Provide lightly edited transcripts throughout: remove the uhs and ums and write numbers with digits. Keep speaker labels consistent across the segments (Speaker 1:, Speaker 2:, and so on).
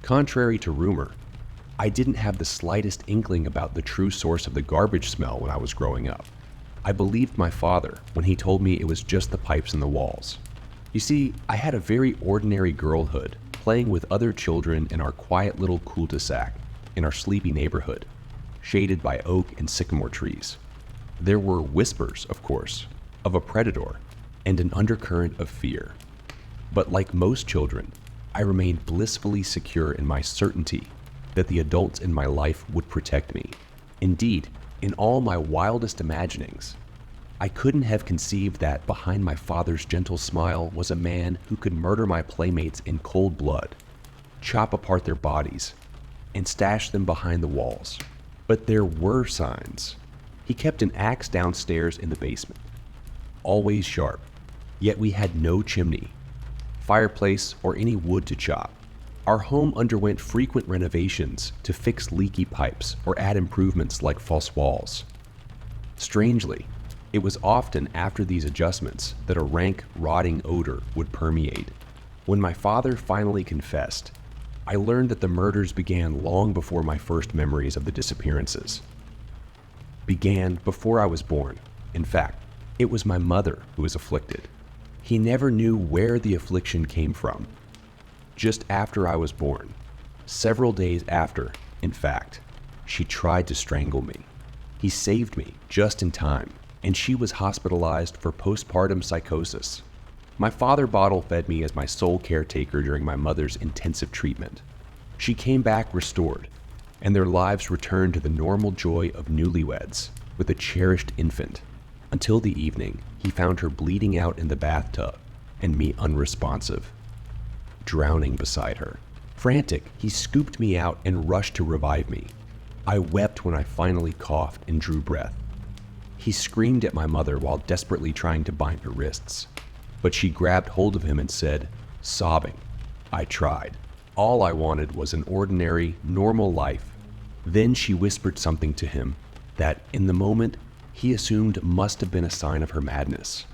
Speaker 1: Contrary to rumor, I didn't have the slightest inkling about the true source of the garbage smell when I was growing up. I believed my father when he told me it was just the pipes in the walls. You see, I had a very ordinary girlhood, playing with other children in our quiet little cul-de-sac in our sleepy neighborhood, shaded by oak and sycamore trees. There were whispers, of course, of a predator and an undercurrent of fear. But like most children, I remained blissfully secure in my certainty that the adults in my life would protect me. Indeed, in all my wildest imaginings, I couldn't have conceived that behind my father's gentle smile was a man who could murder my playmates in cold blood, chop apart their bodies, and stash them behind the walls. But there were signs. He kept an axe downstairs in the basement, always sharp, yet we had no chimney, fireplace, or any wood to chop. Our home underwent frequent renovations to fix leaky pipes or add improvements like false walls. Strangely, it was often after these adjustments that a rank, rotting odor would permeate. When my father finally confessed, I learned that the murders began long before my first memories of the disappearances. Began before I was born. In fact, it was my mother who was afflicted. He never knew where the affliction came from. Just after I was born, several days after, in fact, she tried to strangle me. He saved me just in time, and she was hospitalized for postpartum psychosis. My father bottle-fed me as my sole caretaker during my mother's intensive treatment. She came back restored, and their lives returned to the normal joy of newlyweds with a cherished infant, until the evening he found her bleeding out in the bathtub and me unresponsive, drowning beside her. Frantic, he scooped me out and rushed to revive me. I wept when I finally coughed and drew breath. He screamed at my mother while desperately trying to bind her wrists, but she grabbed hold of him and said, sobbing, I tried. All I wanted was an ordinary, normal life. Then she whispered something to him that, in the moment, he assumed must have been a sign of her madness.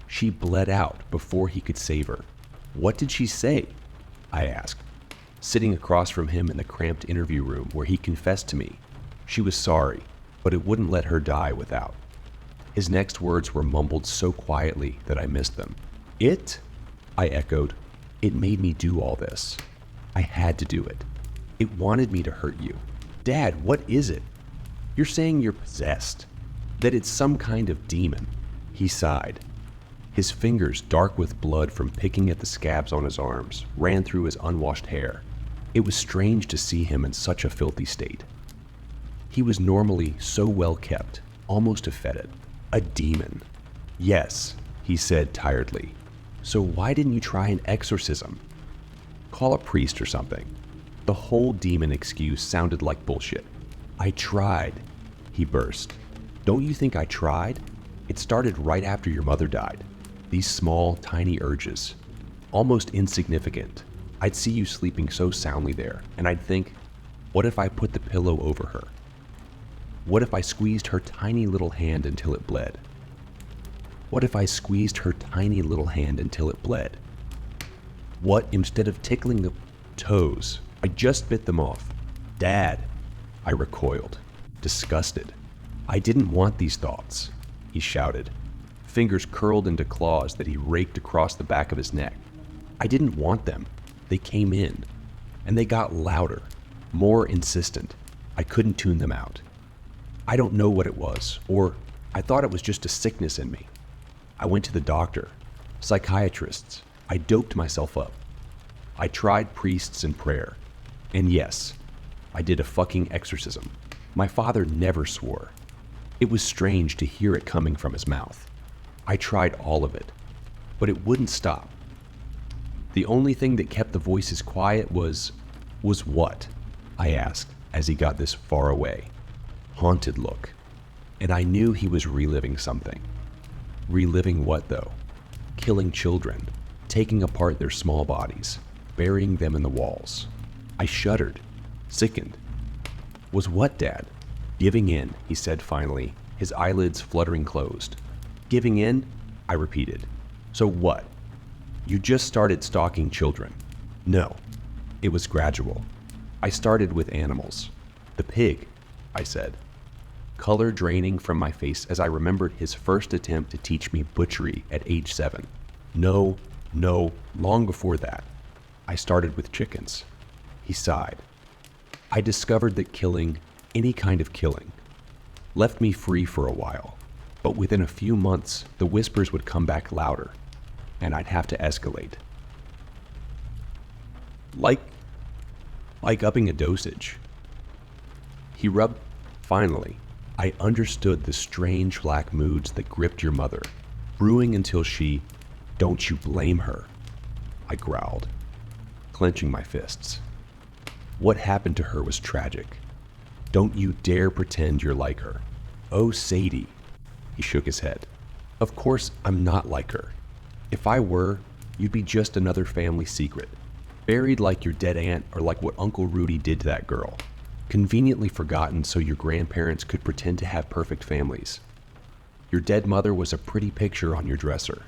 Speaker 1: She bled out before he could save her. What did she say? I asked, sitting across from him in the cramped interview room where he confessed to me. She was sorry, but it wouldn't let her die without. His next words were mumbled so quietly that I missed them. It? I echoed. It made me do all this. I had to do it. It wanted me to hurt you. Dad, what is it? You're saying you're possessed, that it's some kind of demon. He sighed. His fingers, dark with blood from picking at the scabs on his arms, ran through his unwashed hair. It was strange to see him in such a filthy state. He was normally so well kept, almost effeted. A demon. Yes, he said tiredly. So why didn't you try an exorcism? Call a priest or something. The whole demon excuse sounded like bullshit. I tried, he burst. Don't you think I tried? It started right after your mother died. These small, tiny urges, almost insignificant. I'd see you sleeping so soundly there, and I'd think, what if I put the pillow over her? What if I squeezed her tiny little hand until it bled? What if I squeezed her tiny little hand until it bled? What, instead of tickling the toes, I just bit them off? Dad, I recoiled, disgusted. I didn't want these thoughts, he shouted, fingers curled into claws that he raked across the back of his neck. I didn't want them. They came in, and they got louder, more insistent. I couldn't tune them out. I don't know what it was, or I thought it was just a sickness in me. I went to the doctor, psychiatrists. I doped myself up. I tried priests and prayer. And yes, I did a fucking exorcism. My father never swore. It was strange to hear it coming from his mouth. I tried all of it, but it wouldn't stop. The only thing that kept the voices quiet was what? I asked as he got this far away. Haunted look. And I knew he was reliving something. Reliving what though? Killing children, taking apart their small bodies, burying them in the walls. I shuddered, sickened. Was what, Dad? Giving in, he said finally, his eyelids fluttering closed. Giving in? I repeated. So what? You just started stalking children. No. It was gradual. I started with animals. The pig, I said, color draining from my face as I remembered his first attempt to teach me butchery at age 7. No, long before that. I started with chickens. He sighed. I discovered that killing, any kind of killing, left me free for a while, but within a few months, the whispers would come back louder, and I'd have to escalate. Like upping a dosage. He rubbed. Finally, I understood the strange black moods that gripped your mother, brewing until she, don't you blame her, I growled, clenching my fists. What happened to her was tragic. Don't you dare pretend you're like her. Oh, Sadie. He shook his head. Of course I'm not like her. If I were, you'd be just another family secret, buried like your dead aunt or like what Uncle Rudy did to that girl, conveniently forgotten so your grandparents could pretend to have perfect families. Your dead mother was a pretty picture on your dresser.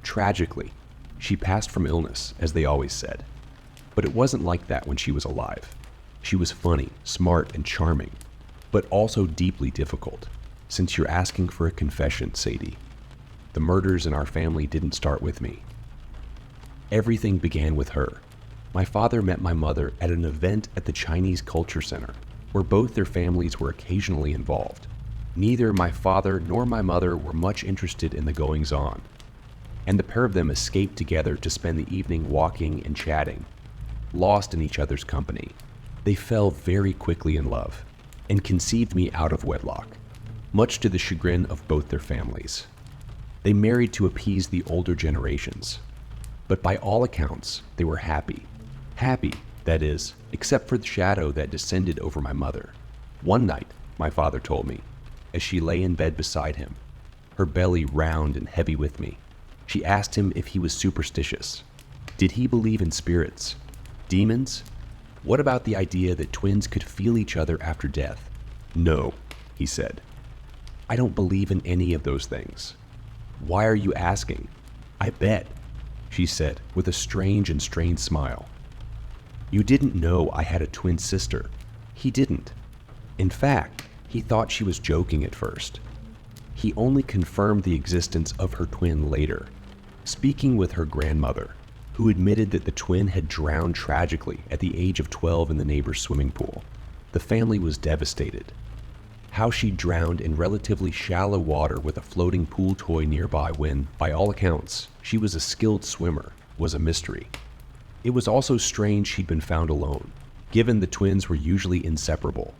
Speaker 1: Tragically, she passed from illness, as they always said. But it wasn't like that when she was alive. She was funny, smart, and charming, but also deeply difficult, since you're asking for a confession, Sadie. The murders in our family didn't start with me. Everything began with her. My father met my mother at an event at the Chinese Culture Center, where both their families were occasionally involved. Neither my father nor my mother were much interested in the goings-on, and the pair of them escaped together to spend the evening walking and chatting, lost in each other's company. They fell very quickly in love, and conceived me out of wedlock, much to the chagrin of both their families. They married to appease the older generations, but by all accounts, they were happy. Happy, that is, except for the shadow that descended over my mother. One night, my father told me, as she lay in bed beside him, her belly round and heavy with me, she asked him if he was superstitious. Did he believe in spirits? Demons? What about the idea that twins could feel each other after death? No, he said. I don't believe in any of those things. Why are you asking? I bet, she said with a strange and strained smile. You didn't know I had a twin sister. He didn't. In fact, he thought she was joking at first. He only confirmed the existence of her twin later, speaking with her grandmother, who admitted that the twin had drowned tragically at the age of 12 in the neighbor's swimming pool. The family was devastated. How she drowned in relatively shallow water with a floating pool toy nearby when, by all accounts, she was a skilled swimmer was a mystery. It was also strange she'd been found alone, given the twins were usually inseparable.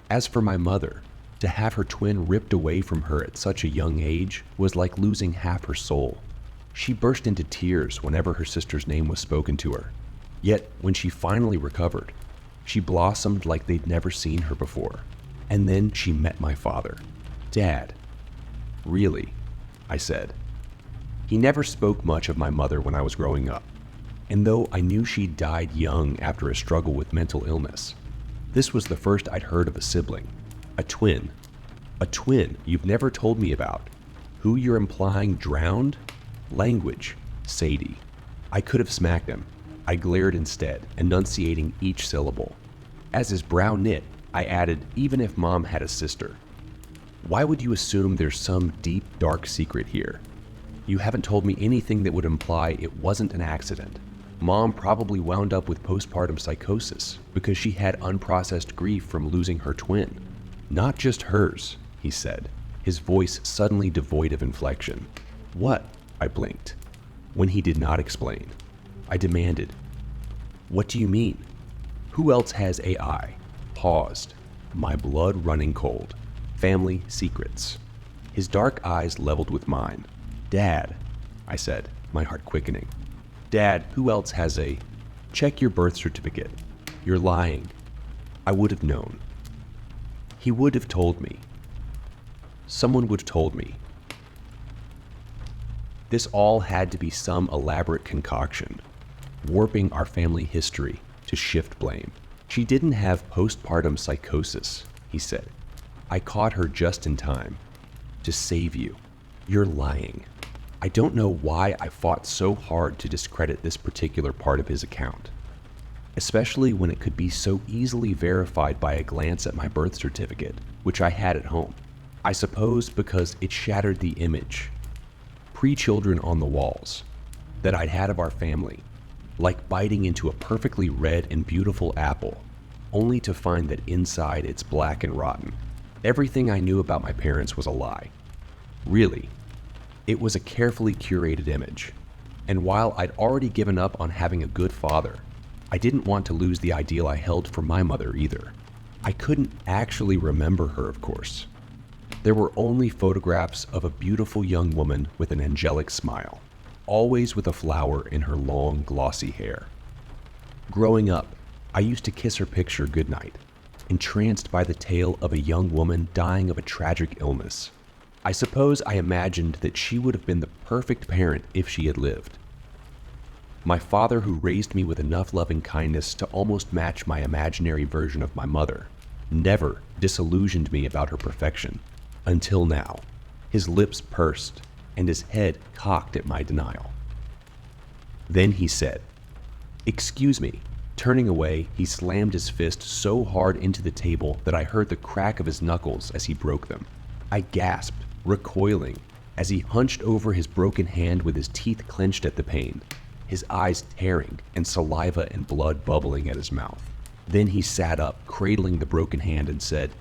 Speaker 1: As for my mother, to have her twin ripped away from her at such a young age was like losing half her soul. She burst into tears whenever her sister's name was spoken to her. Yet, when she finally recovered, she blossomed like they'd never seen her before. And then she met my father. Dad. Really? I said. He never spoke much of my mother when I was growing up. And though I knew she died young after a struggle with mental illness, this was the first I'd heard of a sibling. A twin. A twin you've never told me about. Who you're implying drowned? Language, Sadie. I could have smacked him. I glared instead, enunciating each syllable. As his brow knit, I added, even if Mom had a sister. Why would you assume there's some deep, dark secret here? You haven't told me anything that would imply it wasn't an accident. Mom probably wound up with postpartum psychosis because she had unprocessed grief from losing her twin. Not just hers, he said, his voice suddenly devoid of inflection. What? I blinked. When he did not explain, I demanded, what do you mean? Who else has AI? Paused, my blood running cold. Family secrets. His dark eyes leveled with mine. Dad, I said, my heart quickening. Dad, who else has a... Check your birth certificate. You're lying. I would have known. He would have told me. Someone would have told me. This all had to be some elaborate concoction, warping our family history to shift blame. She didn't have postpartum psychosis, he said. I caught her just in time. To save you. You're lying. I don't know why I fought so hard to discredit this particular part of his account. especially when it could be so easily verified by a glance at my birth certificate, which I had at home. I suppose because it shattered the image, pre-children on the walls, that I'd had of our family, like biting into a perfectly red and beautiful apple, only to find that inside it's black and rotten. Everything I knew about my parents was a lie. Really, it was a carefully curated image. And while I'd already given up on having a good father, I didn't want to lose the ideal I held for my mother either. I couldn't actually remember her, of course. There were only photographs of a beautiful young woman with an angelic smile, always with a flower in her long, glossy hair. Growing up, I used to kiss her picture goodnight, entranced by the tale of a young woman dying of a tragic illness. I suppose I imagined that she would have been the perfect parent if she had lived. My father, who raised me with enough loving kindness to almost match my imaginary version of my mother, never disillusioned me about her perfection, until now. His lips pursed and his head cocked at my denial. Then he said, "Excuse me." Turning away, he slammed his fist so hard into the table that I heard the crack of his knuckles as he broke them. I gasped, recoiling, as he hunched over his broken hand with his teeth clenched at the pain, his eyes tearing and saliva and blood bubbling at his mouth. Then he sat up, cradling the broken hand, and said,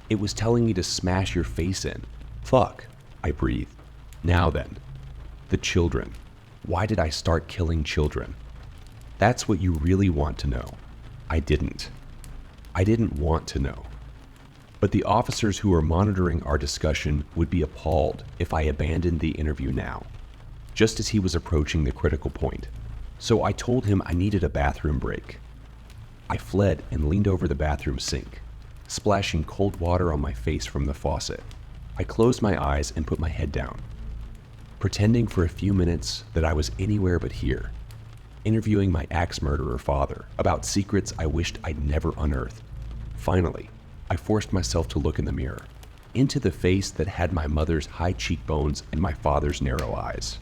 Speaker 1: "It was telling me to smash your face in." "Fuck," I breathed. "Now then, the children. Why did I start killing children?" That's what you really want to know. I didn't. I didn't want to know. But the officers who were monitoring our discussion would be appalled if I abandoned the interview now, just as he was approaching the critical point. So I told him I needed a bathroom break. I fled and leaned over the bathroom sink, splashing cold water on my face from the faucet. I closed my eyes and put my head down, pretending for a few minutes that I was anywhere but here, interviewing my axe-murderer father about secrets I wished I'd never unearthed. Finally, I forced myself to look in the mirror, into the face that had my mother's high cheekbones and my father's narrow eyes.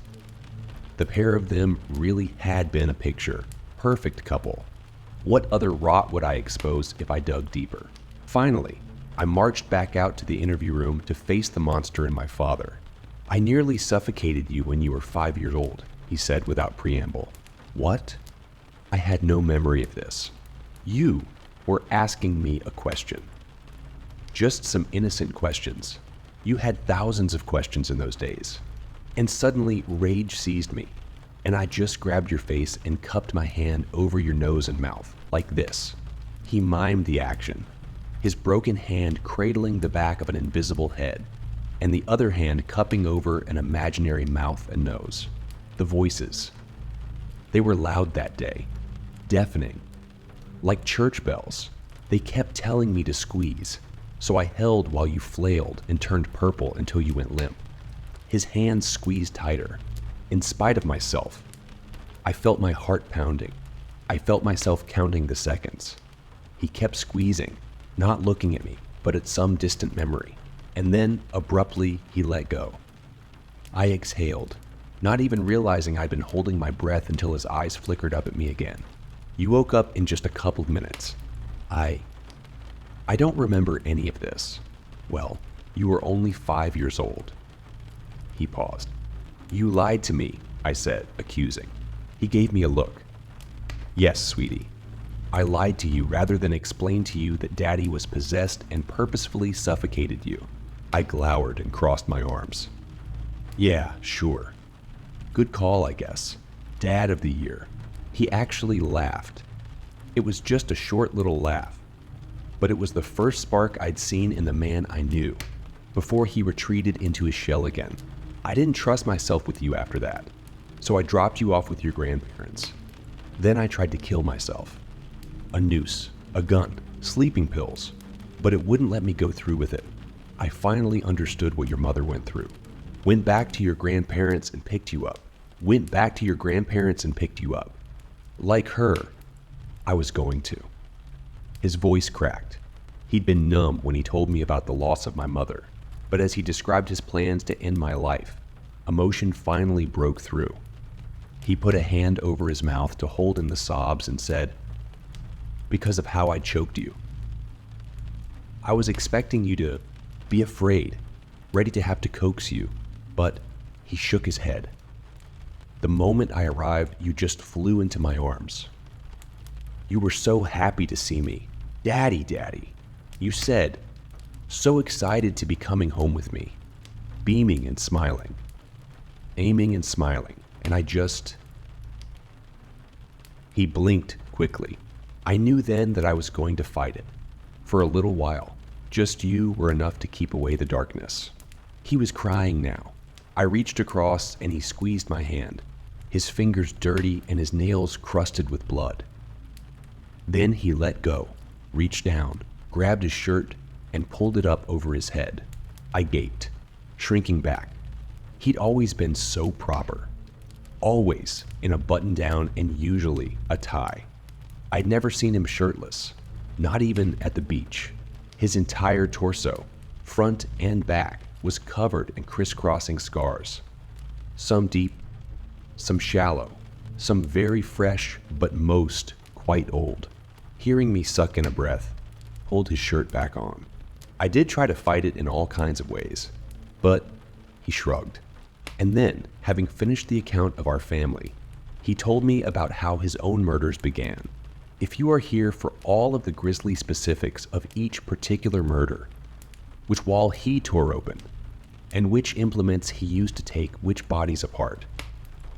Speaker 1: The pair of them really had been a picture perfect couple. What other rot would I expose if I dug deeper? Finally, I marched back out to the interview room to face the monster and my father. "I nearly suffocated you when you were 5 years old," he said without preamble. What? I had no memory of this. You were asking me a question. Just some innocent questions. You had thousands of questions in those days. And suddenly rage seized me, and I just grabbed your face and cupped my hand over your nose and mouth, like this. He mimed the action, his broken hand cradling the back of an invisible head, and the other hand cupping over an imaginary mouth and nose. The voices. They were loud that day, deafening, like church bells. They kept telling me to squeeze, so I held while you flailed and turned purple until you went limp. His hands squeezed tighter. In spite of myself, I felt my heart pounding. I felt myself counting the seconds. He kept squeezing, not looking at me, but at some distant memory. And then, abruptly, he let go. I exhaled, not even realizing I'd been holding my breath until his eyes flickered up at me again. You woke up in just a couple of minutes. I don't remember any of this. Well, you were only 5 years old. He paused. You lied to me, I said, accusing. He gave me a look. Yes, sweetie. I lied to you rather than explain to you that Daddy was possessed and purposefully suffocated you. I glowered and crossed my arms. Yeah, sure. Good call, I guess. Dad of the year. He actually laughed. It was just a short little laugh, but it was the first spark I'd seen in the man I knew, before he retreated into his shell again. I didn't trust myself with you after that, so I dropped you off with your grandparents. Then I tried to kill myself. A noose, a gun, sleeping pills, but it wouldn't let me go through with it. I finally understood what your mother went through. Went back to your grandparents and picked you up. Went back to your grandparents and picked you up. Like her, I was going to. His voice cracked. He'd been numb when he told me about the loss of my mother, but as he described his plans to end my life, emotion finally broke through. He put a hand over his mouth to hold in the sobs and said, "Because of how I choked you. I was expecting you to be afraid, ready to have to coax you, but," he shook his head. "The moment I arrived, you just flew into my arms. You were so happy to see me. Daddy, Daddy, you said, so excited to be coming home with me, beaming and smiling, aiming and smiling, and I just..." He blinked quickly. I knew then that I was going to fight it. For a little while, just you were enough to keep away the darkness. He was crying now. I reached across and he squeezed my hand, his fingers dirty and his nails crusted with blood. Then he let go, reached down, grabbed his shirt, and pulled it up over his head. I gaped, shrinking back. He'd always been so proper. Always in a button-down and usually a tie. I'd never seen him shirtless, not even at the beach. His entire torso, front and back, was covered in crisscrossing scars. Some deep, some shallow, some very fresh, but most quite old. Hearing me suck in a breath, pulled his shirt back on. I did try to fight it in all kinds of ways, but he shrugged. And then, having finished the account of our family, he told me about how his own murders began. If you are here for all of the grisly specifics of each particular murder, which wall he tore open, and which implements he used to take which bodies apart,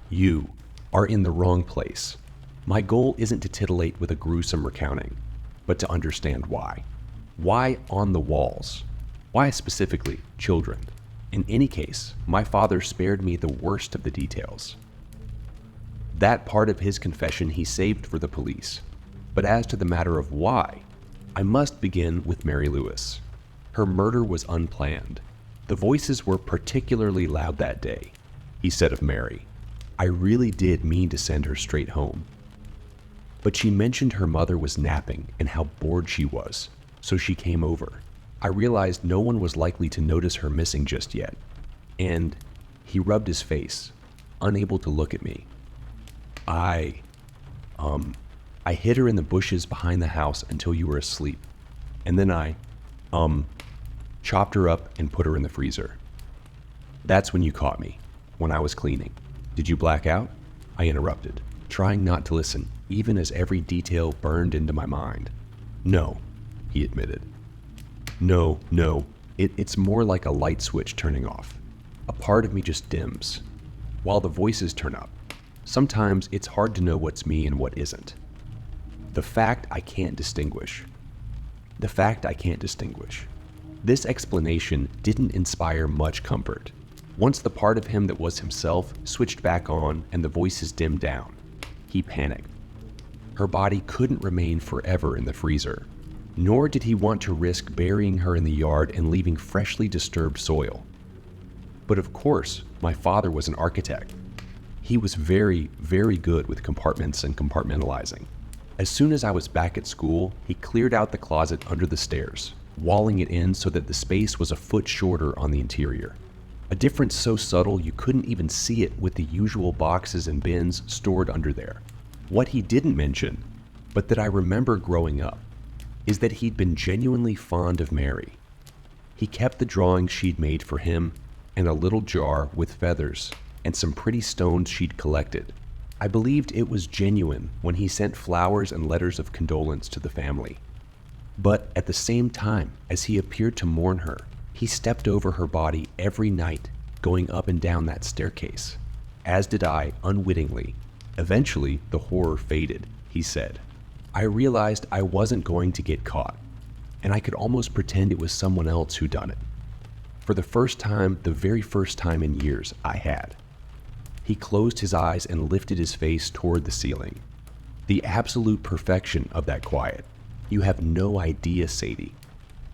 Speaker 1: you are in the wrong place. My goal isn't to titillate with a gruesome recounting, but to understand why. Why on the walls? Why specifically children? In any case, my father spared me the worst of the details. That part of his confession he saved for the police. But as to the matter of why, I must begin with Mary Lewis. Her murder was unplanned. The voices were particularly loud that day, he said of Mary. I really did mean to send her straight home. But she mentioned her mother was napping and how bored she was, so she came over. I realized no one was likely to notice her missing just yet, and he rubbed his face, unable to look at me. I hid her in the bushes behind the house until you were asleep, and then I chopped her up and put her in the freezer. That's when you caught me, when I was cleaning. Did you black out? I interrupted, trying not to listen, even as every detail burned into my mind. No, he admitted. No, it's more like a light switch turning off. A part of me just dims, while the voices turn up. Sometimes it's hard to know what's me and what isn't. The fact I can't distinguish. This explanation didn't inspire much comfort. Once the part of him that was himself switched back on and the voices dimmed down, he panicked. Her body couldn't remain forever in the freezer, nor did he want to risk burying her in the yard and leaving freshly disturbed soil. But of course, my father was an architect. He was very, very good with compartments and compartmentalizing. As soon as I was back at school, he cleared out the closet under the stairs, walling it in so that the space was a foot shorter on the interior. A difference so subtle you couldn't even see it with the usual boxes and bins stored under there. What he didn't mention, but that I remember growing up, is that he'd been genuinely fond of Mary. He kept the drawings she'd made for him and a little jar with feathers and some pretty stones she'd collected. I believed it was genuine when he sent flowers and letters of condolence to the family. But at the same time, as he appeared to mourn her, he stepped over her body every night, going up and down that staircase, as did I unwittingly. Eventually, the horror faded, he said. I realized I wasn't going to get caught, and I could almost pretend it was someone else who'd done it. For the first time, the very first time in years, I had. He closed his eyes and lifted his face toward the ceiling. The absolute perfection of that quiet. You have no idea, Sadie,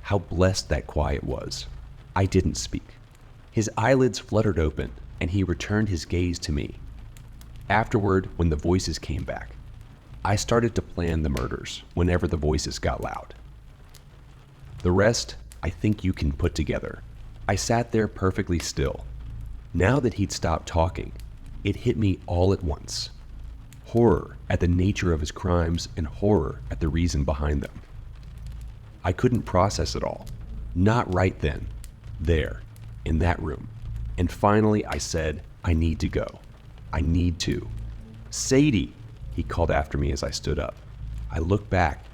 Speaker 1: how blessed that quiet was. I didn't speak. His eyelids fluttered open, and he returned his gaze to me. Afterward, when the voices came back, I started to plan the murders whenever the voices got loud. The rest, I think you can put together. I sat there perfectly still. Now that he'd stopped talking, It hit me all at once. Horror at the nature of his crimes and horror at the reason behind them. I couldn't process it all. Not right then. There. In that room. And finally I said, I need to go. I need to. Sadie, he called after me as I stood up. I looked back,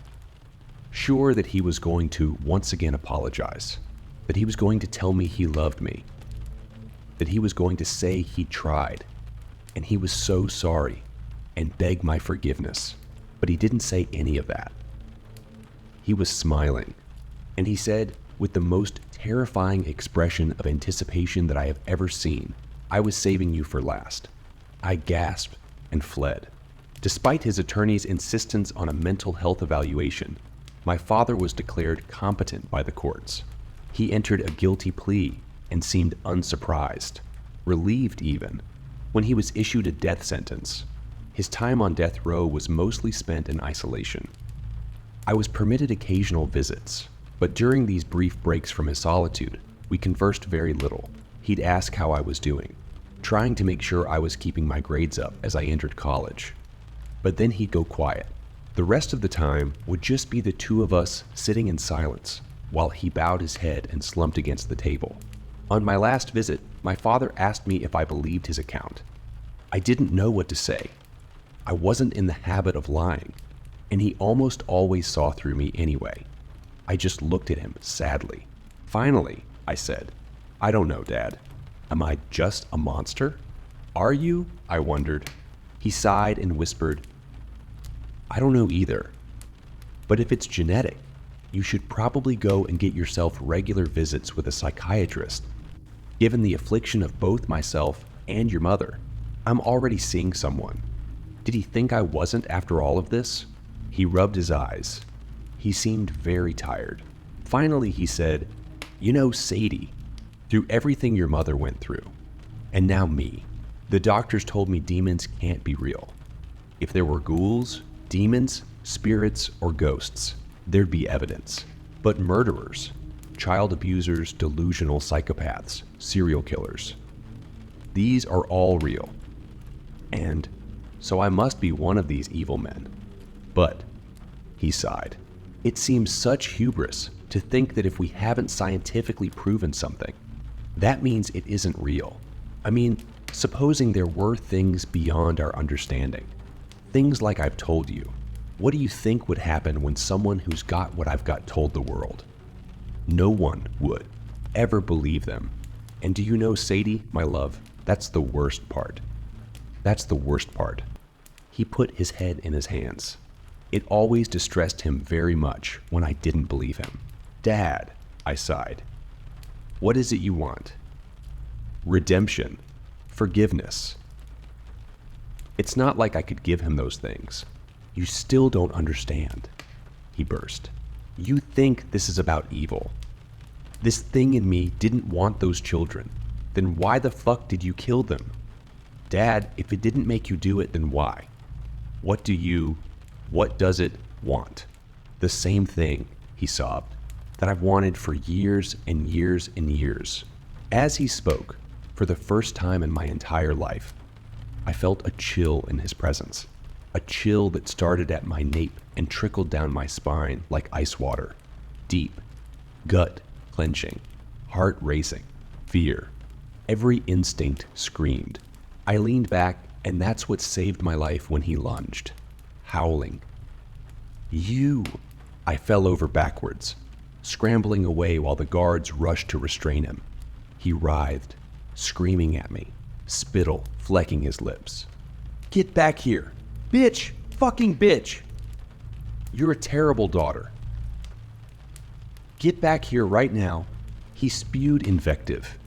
Speaker 1: sure that he was going to once again apologize, that he was going to tell me he loved me, that he was going to say he tried, and he was so sorry, and beg my forgiveness. But he didn't say any of that. He was smiling, and he said, with the most terrifying expression of anticipation that I have ever seen, I was saving you for last. I gasped and fled. Despite his attorney's insistence on a mental health evaluation, my father was declared competent by the courts. He entered a guilty plea and seemed unsurprised, relieved even, when he was issued a death sentence. His time on death row was mostly spent in isolation. I was permitted occasional visits, but during these brief breaks from his solitude, we conversed very little. He'd ask how I was doing, trying to make sure I was keeping my grades up as I entered college. But then he'd go quiet. The rest of the time would just be the two of us sitting in silence while he bowed his head and slumped against the table. On my last visit, my father asked me if I believed his account. I didn't know what to say. I wasn't in the habit of lying, and he almost always saw through me anyway. I just looked at him sadly. Finally, I said, I don't know, Dad. Am I just a monster? Are you? I wondered. He sighed and whispered, I don't know either. But if it's genetic, you should probably go and get yourself regular visits with a psychiatrist. Given the affliction of both myself and your mother, I'm already seeing someone. Did he think I wasn't after all of this? He rubbed his eyes. He seemed very tired. Finally, he said, You know, Sadie, through everything your mother went through, and now me, the doctors told me demons can't be real. If there were ghouls, demons, spirits, or ghosts, there'd be evidence. But murderers, child abusers, delusional psychopaths, serial killers, these are all real. And so I must be one of these evil men. But, he sighed, it seems such hubris to think that if we haven't scientifically proven something, that means it isn't real. I mean, supposing there were things beyond our understanding. Things like I've told you. What do you think would happen when someone who's got what I've got told the world? No one would ever believe them. And do you know, Sadie, my love, that's the worst part. That's the worst part. He put his head in his hands. It always distressed him very much when I didn't believe him. Dad, I sighed. What is it you want? Redemption. Forgiveness. It's not like I could give him those things. You still don't understand, he burst. You think this is about evil. This thing in me didn't want those children. Then why the fuck did you kill them? Dad, if it didn't make you do it, then why? What does it want? The same thing, he sobbed, that I've wanted for years and years and years. As he spoke, for the first time in my entire life, I felt a chill in his presence, a chill that started at my nape and trickled down my spine like ice water, deep, gut clenching, heart racing, fear. Every instinct screamed. I leaned back, and that's what saved my life when he lunged, howling. You! I fell over backwards, scrambling away while the guards rushed to restrain him. He writhed, screaming at me, spittle flecking his lips. Get back here! Bitch! Fucking bitch! You're a terrible daughter. Get back here right now. He spewed invective,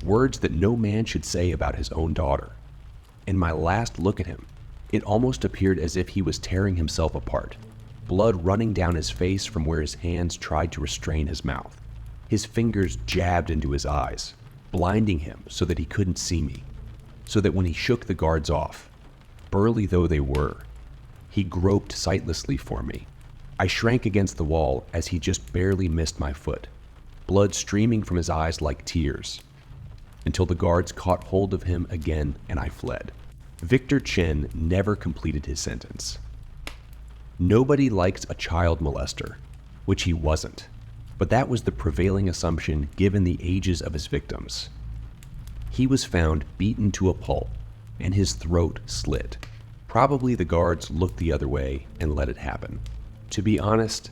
Speaker 1: words that no man should say about his own daughter. In my last look at him, it almost appeared as if he was tearing himself apart, blood running down his face from where his hands tried to restrain his mouth. His fingers jabbed into his eyes, blinding him so that he couldn't see me, so that when he shook the guards off, burly though they were, he groped sightlessly for me. I shrank against the wall as he just barely missed my foot, blood streaming from his eyes like tears. until the guards caught hold of him again and I fled. Victor Chen never completed his sentence. Nobody likes a child molester, which he wasn't, but that was the prevailing assumption given the ages of his victims. He was found beaten to a pulp and his throat slit. Probably the guards looked the other way and let it happen. To be honest,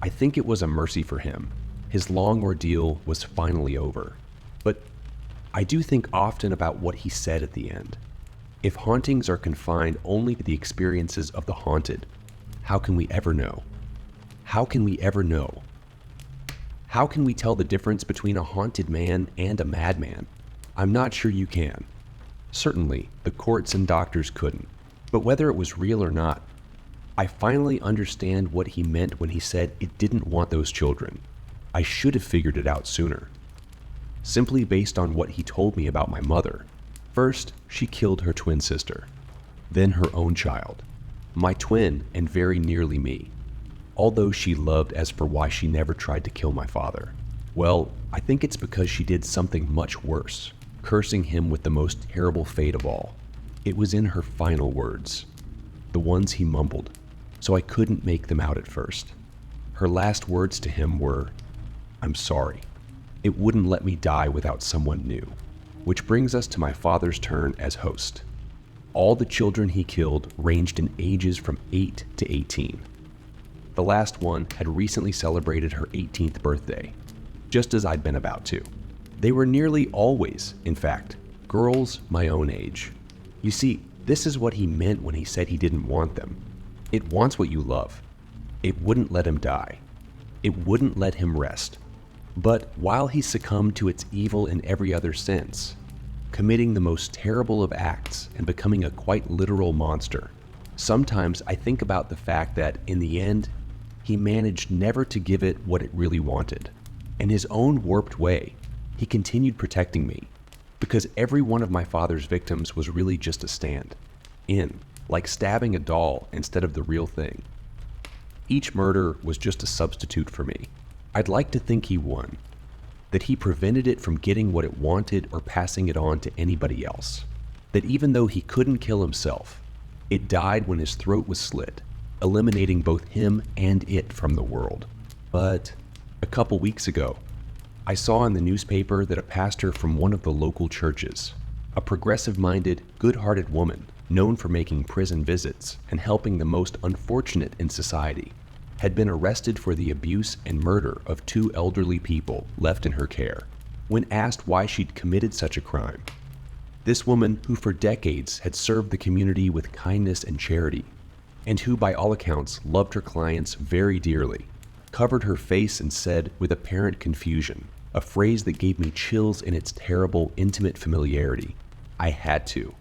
Speaker 1: I think it was a mercy for him. His long ordeal was finally over. But I do think often about what he said at the end. If hauntings are confined only to the experiences of the haunted, how can we ever know? How can we ever know? How can we tell the difference between a haunted man and a madman? I'm not sure you can. Certainly, the courts and doctors couldn't. But whether it was real or not, I finally understand what he meant when he said it didn't want those children. I should have figured it out sooner. Simply based on what he told me about my mother. First, she killed her twin sister. Then her own child. My twin and very nearly me. Although she loved as for why she never tried to kill my father. Well, I think it's because she did something much worse, cursing him with the most terrible fate of all. It was in her final words, the ones he mumbled, so I couldn't make them out at first. Her last words to him were, "I'm sorry. It wouldn't let me die without someone new." Which brings us to my father's turn as host. All the children he killed ranged in ages from 8 to 18. The last one had recently celebrated her 18th birthday, just as I'd been about to. They were nearly always, in fact, girls my own age. You see, this is what he meant when he said he didn't want them. It wants what you love. It wouldn't let him die. It wouldn't let him rest. But while he succumbed to its evil in every other sense, committing the most terrible of acts and becoming a quite literal monster, sometimes I think about the fact that, in the end, he managed never to give it what it really wanted. In his own warped way, he continued protecting me, because every one of my father's victims was really just a stand-in, like stabbing a doll instead of the real thing. Each murder was just a substitute for me. I'd like to think he won, that he prevented it from getting what it wanted or passing it on to anybody else, that even though he couldn't kill himself, it died when his throat was slit, eliminating both him and it from the world. But a couple weeks ago, I saw in the newspaper that a pastor from one of the local churches, a progressive-minded, good-hearted woman known for making prison visits and helping the most unfortunate in society, had been arrested for the abuse and murder of 2 elderly people left in her care. When asked why she'd committed such a crime, this woman, who for decades had served the community with kindness and charity, and who by all accounts loved her clients very dearly, covered her face and said with apparent confusion, a phrase that gave me chills in its terrible, intimate familiarity, "I had to."